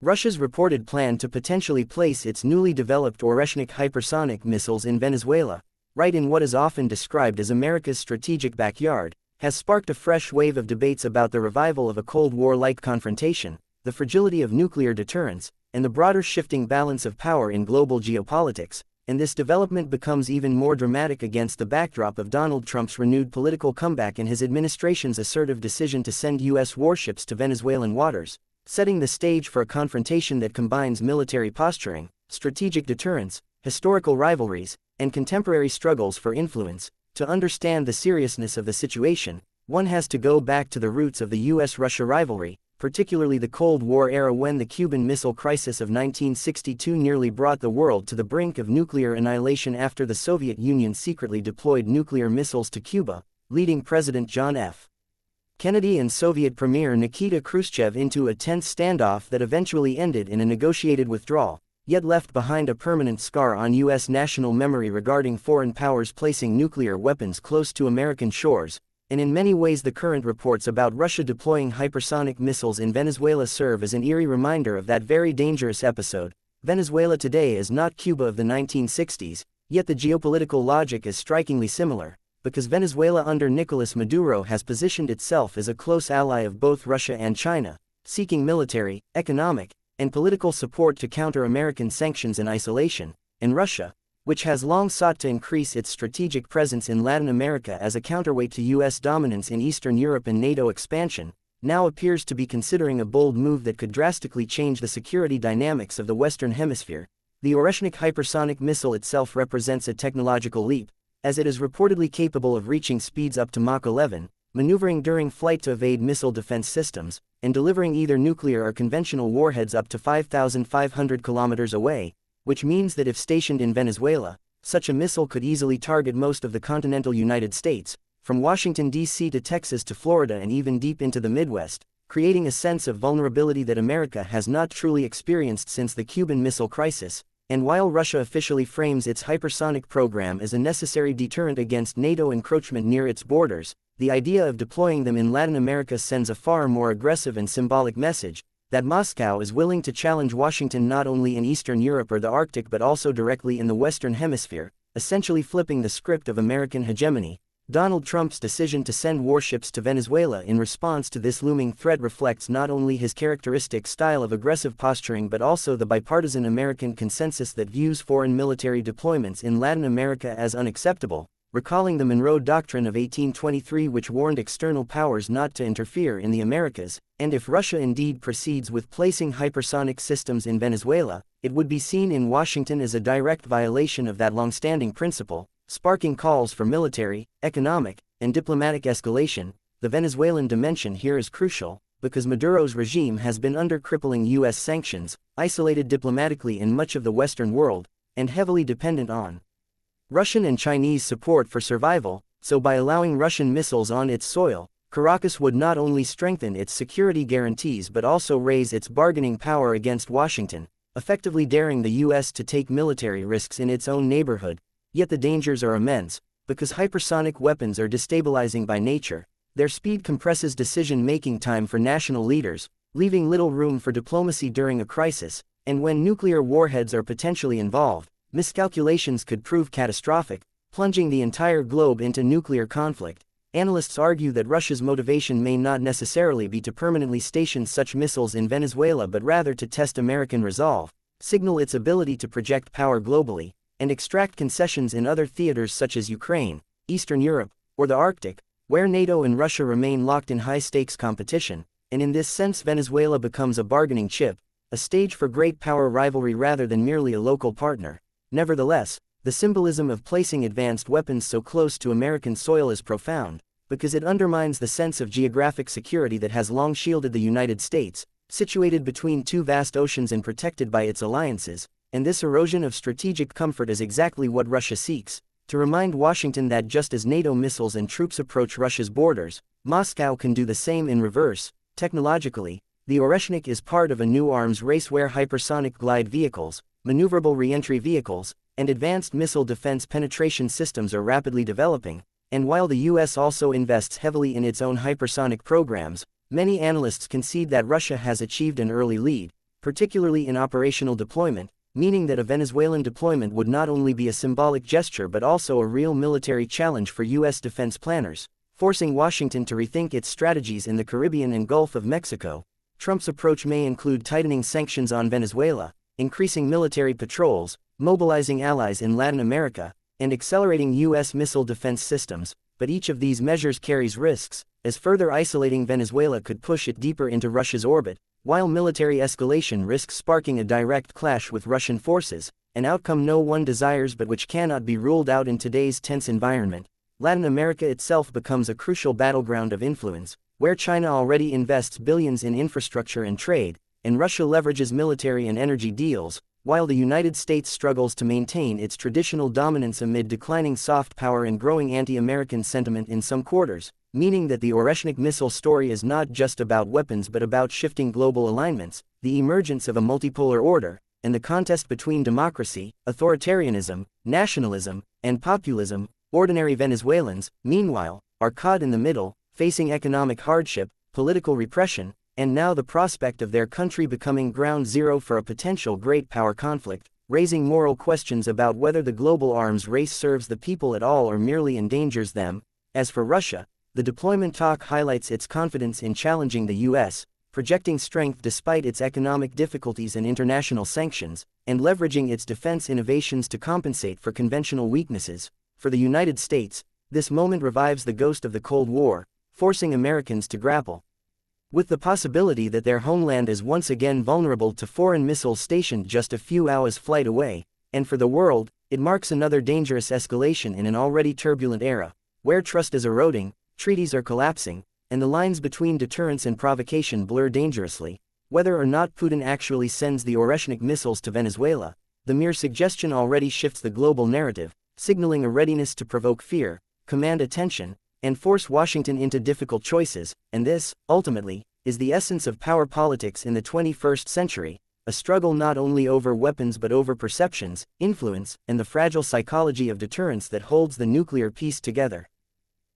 Russia's reported plan to potentially place its newly developed Oreshnik hypersonic missiles in Venezuela, right in what is often described as America's strategic backyard, has sparked a fresh wave of debates about the revival of a Cold War-like confrontation, the fragility of nuclear deterrence, and the broader shifting balance of power in global geopolitics. And this development becomes even more dramatic against the backdrop of Donald Trump's renewed political comeback and his administration's assertive decision to send U.S. warships to Venezuelan waters, setting the stage for a confrontation that combines military posturing, strategic deterrence, historical rivalries, and contemporary struggles for influence. To understand the seriousness of the situation, one has to go back to the roots of the U.S.-Russia rivalry, particularly the Cold War era when the Cuban Missile Crisis of 1962 nearly brought the world to the brink of nuclear annihilation after the Soviet Union secretly deployed nuclear missiles to Cuba, leading President John F. Kennedy and Soviet Premier Nikita Khrushchev into a tense standoff that eventually ended in a negotiated withdrawal, yet left behind a permanent scar on U.S. national memory regarding foreign powers placing nuclear weapons close to American shores. And in many ways the current reports about Russia deploying hypersonic missiles in Venezuela serve as an eerie reminder of that very dangerous episode. Venezuela today is not Cuba of the 1960s, yet the geopolitical logic is strikingly similar, because Venezuela under Nicolas Maduro has positioned itself as a close ally of both Russia and China, seeking military, economic, and political support to counter American sanctions and isolation, and Russia, which has long sought to increase its strategic presence in Latin America as a counterweight to U.S. dominance in Eastern Europe and NATO expansion, now appears to be considering a bold move that could drastically change the security dynamics of the Western Hemisphere. The Oreshnik hypersonic missile itself represents a technological leap, as it is reportedly capable of reaching speeds up to Mach 11, maneuvering during flight to evade missile defense systems, and delivering either nuclear or conventional warheads up to 5,500 kilometers away, which means that if stationed in Venezuela, such a missile could easily target most of the continental United States, from Washington, D.C. to Texas to Florida and even deep into the Midwest, creating a sense of vulnerability that America has not truly experienced since the Cuban Missile Crisis. And while Russia officially frames its hypersonic program as a necessary deterrent against NATO encroachment near its borders, the idea of deploying them in Latin America sends a far more aggressive and symbolic message, that Moscow is willing to challenge Washington not only in Eastern Europe or the Arctic but also directly in the Western Hemisphere, essentially flipping the script of American hegemony. Donald Trump's decision to send warships to Venezuela in response to this looming threat reflects not only his characteristic style of aggressive posturing but also the bipartisan American consensus that views foreign military deployments in Latin America as unacceptable, recalling the Monroe Doctrine of 1823 which warned external powers not to interfere in the Americas. And if Russia indeed proceeds with placing hypersonic systems in Venezuela, it would be seen in Washington as a direct violation of that long-standing principle, sparking calls for military, economic, and diplomatic escalation. The Venezuelan dimension here is crucial, because Maduro's regime has been under crippling U.S. sanctions, isolated diplomatically in much of the Western world, and heavily dependent on Russian and Chinese support for survival. So by allowing Russian missiles on its soil, Caracas would not only strengthen its security guarantees but also raise its bargaining power against Washington, effectively daring the U.S. to take military risks in its own neighborhood. Yet the dangers are immense, because hypersonic weapons are destabilizing by nature. Their speed compresses decision-making time for national leaders, leaving little room for diplomacy during a crisis, and when nuclear warheads are potentially involved, miscalculations could prove catastrophic, plunging the entire globe into nuclear conflict. Analysts argue that Russia's motivation may not necessarily be to permanently station such missiles in Venezuela but rather to test American resolve, signal its ability to project power globally, and extract concessions in other theaters such as Ukraine, Eastern Europe, or the Arctic, where NATO and Russia remain locked in high-stakes competition. And in this sense Venezuela becomes a bargaining chip, a stage for great power rivalry rather than merely a local partner. Nevertheless, the symbolism of placing advanced weapons so close to American soil is profound, because it undermines the sense of geographic security that has long shielded the United States, situated between two vast oceans and protected by its alliances. And this erosion of strategic comfort is exactly what Russia seeks, to remind Washington that just as NATO missiles and troops approach Russia's borders, Moscow can do the same in reverse. Technologically, the Oreshnik is part of a new arms race where hypersonic glide vehicles, maneuverable re-entry vehicles, and advanced missile defense penetration systems are rapidly developing. And while the U.S. also invests heavily in its own hypersonic programs, many analysts concede that Russia has achieved an early lead, particularly in operational deployment, meaning that a Venezuelan deployment would not only be a symbolic gesture but also a real military challenge for U.S. defense planners, forcing Washington to rethink its strategies in the Caribbean and Gulf of Mexico. Trump's approach may include tightening sanctions on Venezuela, increasing military patrols, mobilizing allies in Latin America, and accelerating U.S. missile defense systems, but each of these measures carries risks, as further isolating Venezuela could push it deeper into Russia's orbit, while military escalation risks sparking a direct clash with Russian forces, an outcome no one desires but which cannot be ruled out in today's tense environment. Latin America itself becomes a crucial battleground of influence, where China already invests billions in infrastructure and trade, and Russia leverages military and energy deals, while the United States struggles to maintain its traditional dominance amid declining soft power and growing anti-American sentiment in some quarters, meaning that the Oreshnik missile story is not just about weapons but about shifting global alignments, the emergence of a multipolar order, and the contest between democracy, authoritarianism, nationalism, and populism. Ordinary Venezuelans, meanwhile, are caught in the middle, facing economic hardship, political repression, and now the prospect of their country becoming ground zero for a potential great power conflict, raising moral questions about whether the global arms race serves the people at all or merely endangers them. As for Russia, the deployment talk highlights its confidence in challenging the U.S., projecting strength despite its economic difficulties and international sanctions, and leveraging its defense innovations to compensate for conventional weaknesses. For the United States, this moment revives the ghost of the Cold War, forcing Americans to grapple with the possibility that their homeland is once again vulnerable to foreign missiles stationed just a few hours' flight away, and for the world, it marks another dangerous escalation in an already turbulent era, where trust is eroding, treaties are collapsing, and the lines between deterrence and provocation blur dangerously. Whether or not Putin actually sends the Oreshnik missiles to Venezuela, the mere suggestion already shifts the global narrative, signaling a readiness to provoke fear, command attention, and force Washington into difficult choices, and this, ultimately, is the essence of power politics in the 21st century, a struggle not only over weapons but over perceptions, influence, and the fragile psychology of deterrence that holds the nuclear peace together.